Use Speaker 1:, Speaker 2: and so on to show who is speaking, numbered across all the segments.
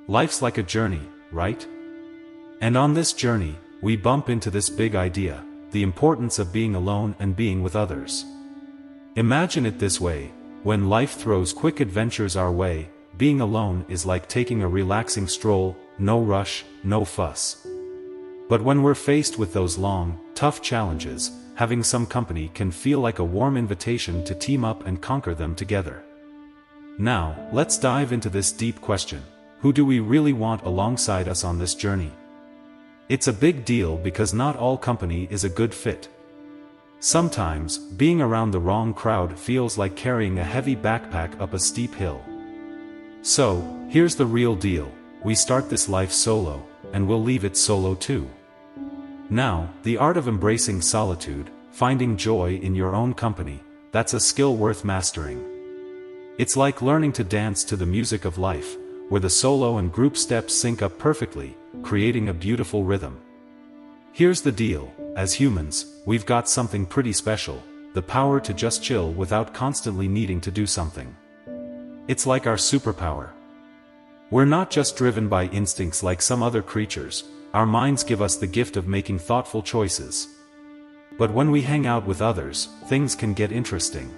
Speaker 1: Life's like a journey, right? And on this journey, we bump into this big idea, the importance of being alone and being with others. Imagine it this way: when life throws quick adventures our way, being alone is like taking a relaxing stroll, no rush, no fuss. But when we're faced with those long, tough challenges, having some company can feel like a warm invitation to team up and conquer them together. Now, let's dive into this deep question: who do we really want alongside us on this journey? It's a big deal because not all company is a good fit. Sometimes, being around the wrong crowd feels like carrying a heavy backpack up a steep hill. So, here's the real deal: we start this life solo, and we'll leave it solo too. Now, the art of embracing solitude, finding joy in your own company, that's a skill worth mastering. It's like learning to dance to the music of life, where the solo and group steps sync up perfectly, creating a beautiful rhythm. Here's the deal: as humans, we've got something pretty special, the power to just chill without constantly needing to do something. It's like our superpower. We're not just driven by instincts like some other creatures, our minds give us the gift of making thoughtful choices. But when we hang out with others, things can get interesting.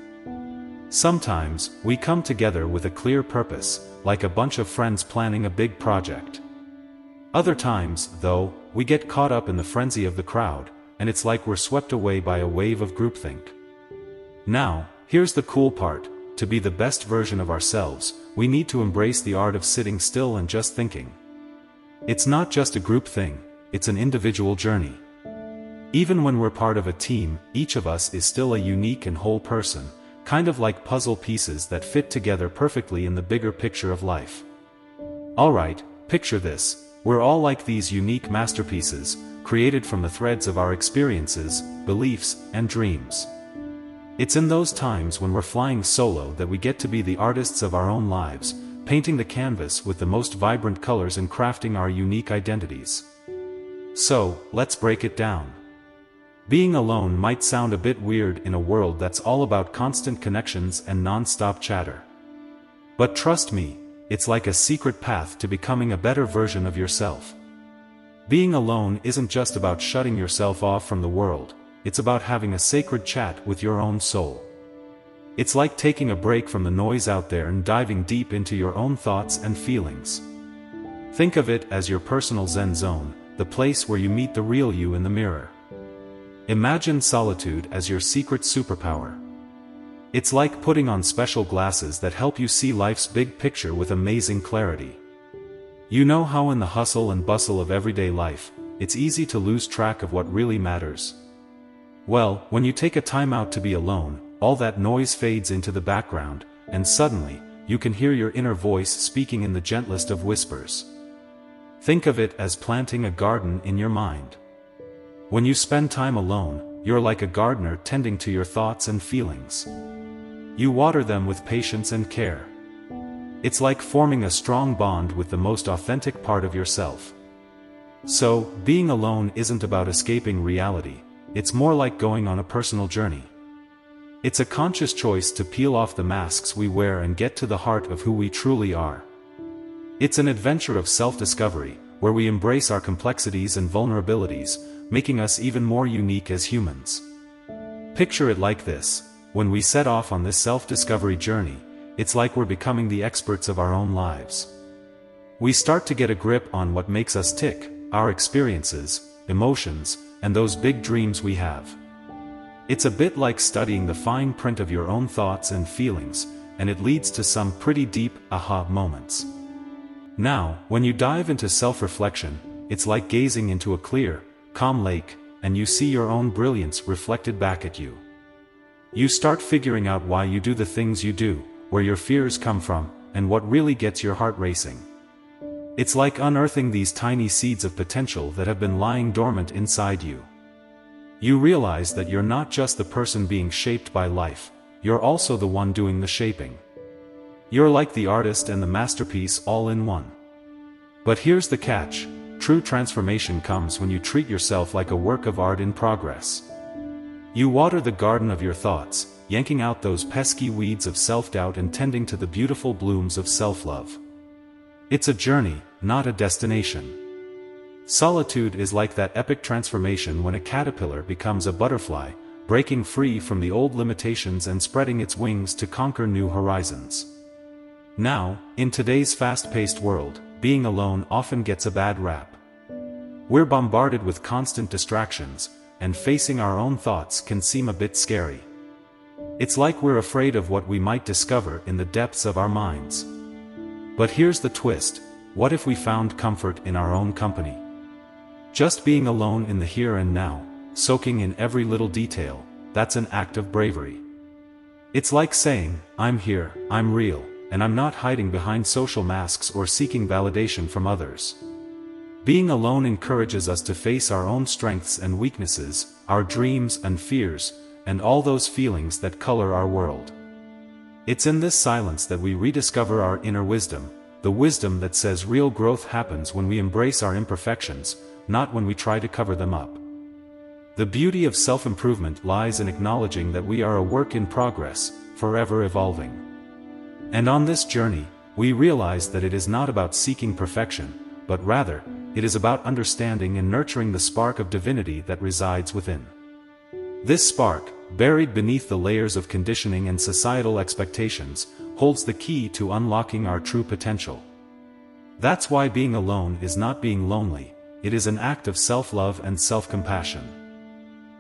Speaker 1: Sometimes, we come together with a clear purpose, like a bunch of friends planning a big project. Other times, though, we get caught up in the frenzy of the crowd, and it's like we're swept away by a wave of groupthink. Now, here's the cool part: to be the best version of ourselves, we need to embrace the art of sitting still and just thinking. It's not just a group thing, it's an individual journey. Even when we're part of a team, each of us is still a unique and whole person, kind of like puzzle pieces that fit together perfectly in the bigger picture of life. Alright, picture this: we're all like these unique masterpieces, created from the threads of our experiences, beliefs, and dreams. It's in those times when we're flying solo that we get to be the artists of our own lives, painting the canvas with the most vibrant colors and crafting our unique identities. So, let's break it down. Being alone might sound a bit weird in a world that's all about constant connections and non-stop chatter. But trust me, it's like a secret path to becoming a better version of yourself. Being alone isn't just about shutting yourself off from the world, it's about having a sacred chat with your own soul. It's like taking a break from the noise out there and diving deep into your own thoughts and feelings. Think of it as your personal Zen zone, the place where you meet the real you in the mirror. Imagine solitude as your secret superpower. It's like putting on special glasses that help you see life's big picture with amazing clarity. You know how in the hustle and bustle of everyday life, it's easy to lose track of what really matters? Well, when you take a time out to be alone, all that noise fades into the background, and suddenly, you can hear your inner voice speaking in the gentlest of whispers. Think of it as planting a garden in your mind. When you spend time alone, you're like a gardener tending to your thoughts and feelings. You water them with patience and care. It's like forming a strong bond with the most authentic part of yourself. So, being alone isn't about escaping reality, it's more like going on a personal journey. It's a conscious choice to peel off the masks we wear and get to the heart of who we truly are. It's an adventure of self-discovery, where we embrace our complexities and vulnerabilities, making us even more unique as humans. Picture it like this: when we set off on this self-discovery journey, it's like we're becoming the experts of our own lives. We start to get a grip on what makes us tick, our experiences, emotions, and those big dreams we have. It's a bit like studying the fine print of your own thoughts and feelings, and it leads to some pretty deep aha moments. Now, when you dive into self-reflection, it's like gazing into a clear, calm lake, and you see your own brilliance reflected back at you. You start figuring out why you do the things you do, where your fears come from, and what really gets your heart racing. It's like unearthing these tiny seeds of potential that have been lying dormant inside you. You realize that you're not just the person being shaped by life, you're also the one doing the shaping. You're like the artist and the masterpiece all in one. But here's the catch: true transformation comes when you treat yourself like a work of art in progress. You water the garden of your thoughts, yanking out those pesky weeds of self-doubt and tending to the beautiful blooms of self-love. It's a journey, not a destination. Solitude is like that epic transformation when a caterpillar becomes a butterfly, breaking free from the old limitations and spreading its wings to conquer new horizons. Now, in today's fast-paced world, being alone often gets a bad rap. We're bombarded with constant distractions, and facing our own thoughts can seem a bit scary. It's like we're afraid of what we might discover in the depths of our minds. But here's the twist: what if we found comfort in our own company? Just being alone in the here and now, soaking in every little detail, that's an act of bravery. It's like saying, I'm here, I'm real, and I'm not hiding behind social masks or seeking validation from others. Being alone encourages us to face our own strengths and weaknesses, our dreams and fears, and all those feelings that color our world. It's in this silence that we rediscover our inner wisdom, the wisdom that says real growth happens when we embrace our imperfections, not when we try to cover them up. The beauty of self-improvement lies in acknowledging that we are a work in progress, forever evolving. And on this journey, we realize that it is not about seeking perfection, but rather, it is about understanding and nurturing the spark of divinity that resides within. This spark, buried beneath the layers of conditioning and societal expectations, holds the key to unlocking our true potential. That's why being alone is not being lonely, it is an act of self-love and self-compassion.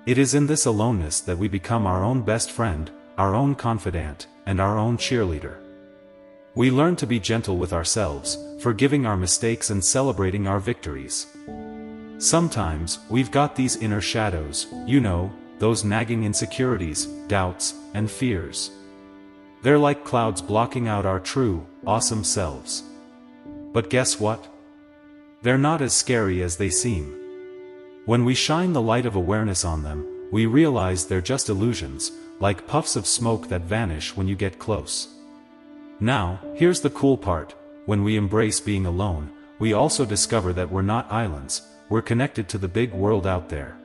Speaker 1: It is in this aloneness that we become our own best friend, our own confidant, and our own cheerleader. We learn to be gentle with ourselves, forgiving our mistakes and celebrating our victories. Sometimes, we've got these inner shadows, those nagging insecurities, doubts, and fears. They're like clouds blocking out our true, awesome selves. But guess what? They're not as scary as they seem. When we shine the light of awareness on them, we realize they're just illusions, like puffs of smoke that vanish when you get close. Now, here's the cool part: when we embrace being alone, we also discover that we're not islands, we're connected to the big world out there.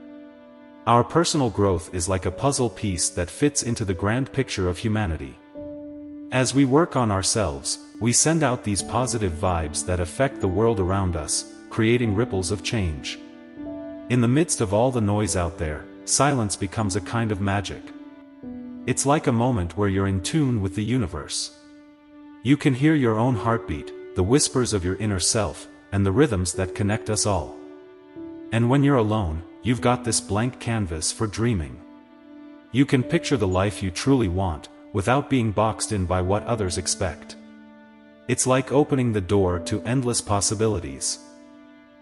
Speaker 1: Our personal growth is like a puzzle piece that fits into the grand picture of humanity. As we work on ourselves, we send out these positive vibes that affect the world around us, creating ripples of change. In the midst of all the noise out there, silence becomes a kind of magic. It's like a moment where you're in tune with the universe. You can hear your own heartbeat, the whispers of your inner self, and the rhythms that connect us all. And when you're alone, you've got this blank canvas for dreaming. You can picture the life you truly want, without being boxed in by what others expect. It's like opening the door to endless possibilities.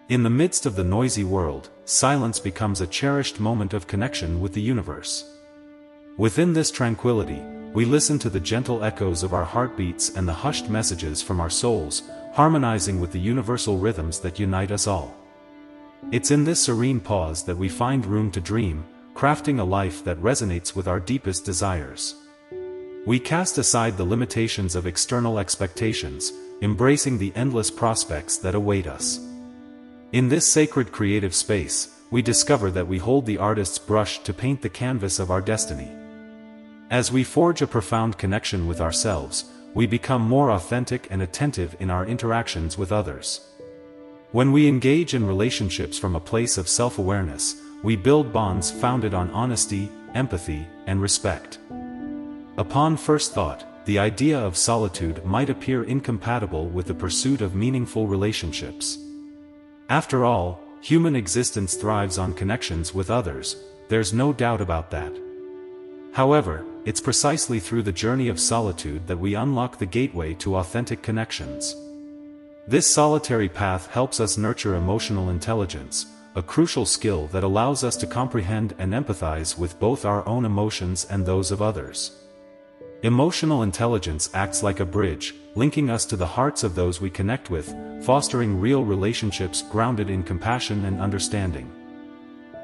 Speaker 1: In the midst of the noisy world, silence becomes a cherished moment of connection with the universe. Within this tranquility, we listen to the gentle echoes of our heartbeats and the hushed messages from our souls, harmonizing with the universal rhythms that unite us all. It's in this serene pause that we find room to dream, crafting a life that resonates with our deepest desires. We cast aside the limitations of external expectations, embracing the endless prospects that await us. In this sacred creative space, we discover that we hold the artist's brush to paint the canvas of our destiny. As we forge a profound connection with ourselves, we become more authentic and attentive in our interactions with others. When we engage in relationships from a place of self-awareness, we build bonds founded on honesty, empathy, and respect. Upon first thought, the idea of solitude might appear incompatible with the pursuit of meaningful relationships. After all, human existence thrives on connections with others, there's no doubt about that. However, it's precisely through the journey of solitude that we unlock the gateway to authentic connections. This solitary path helps us nurture emotional intelligence, a crucial skill that allows us to comprehend and empathize with both our own emotions and those of others. Emotional intelligence acts like a bridge, linking us to the hearts of those we connect with, fostering real relationships grounded in compassion and understanding.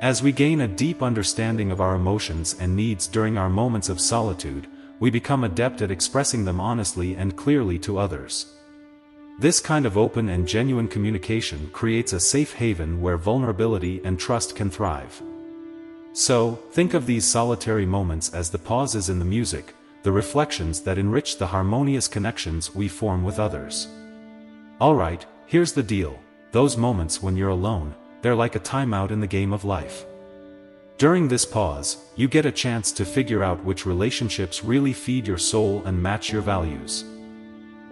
Speaker 1: As we gain a deep understanding of our emotions and needs during our moments of solitude, we become adept at expressing them honestly and clearly to others. This kind of open and genuine communication creates a safe haven where vulnerability and trust can thrive. So, think of these solitary moments as the pauses in the music, the reflections that enrich the harmonious connections we form with others. Alright, here's the deal. Those moments when you're alone, they're like a timeout in the game of life. During this pause, you get a chance to figure out which relationships really feed your soul and match your values.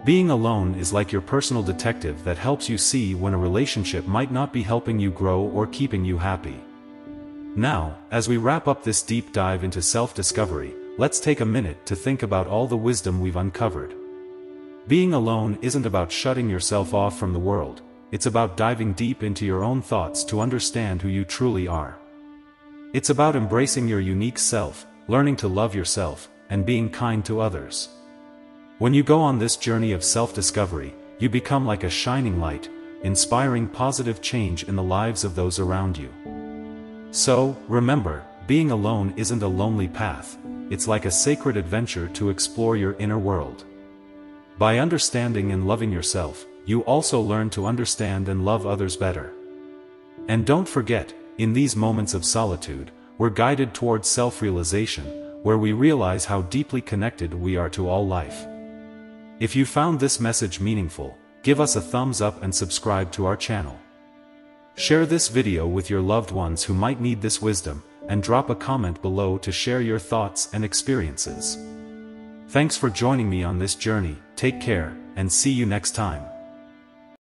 Speaker 1: Being alone is like your personal detective that helps you see when a relationship might not be helping you grow or keeping you happy. Now, as we wrap up this deep dive into self-discovery, let's take a minute to think about all the wisdom we've uncovered. Being alone isn't about shutting yourself off from the world, it's about diving deep into your own thoughts to understand who you truly are. It's about embracing your unique self, learning to love yourself, and being kind to others. When you go on this journey of self-discovery, you become like a shining light, inspiring positive change in the lives of those around you. So, remember, being alone isn't a lonely path, it's like a sacred adventure to explore your inner world. By understanding and loving yourself, you also learn to understand and love others better. And don't forget, in these moments of solitude, we're guided towards self-realization, where we realize how deeply connected we are to all life. If you found this message meaningful, give us a thumbs up and subscribe to our channel. Share this video with your loved ones who might need this wisdom, and drop a comment below to share your thoughts and experiences. Thanks for joining me on this journey, take care, and see you next time.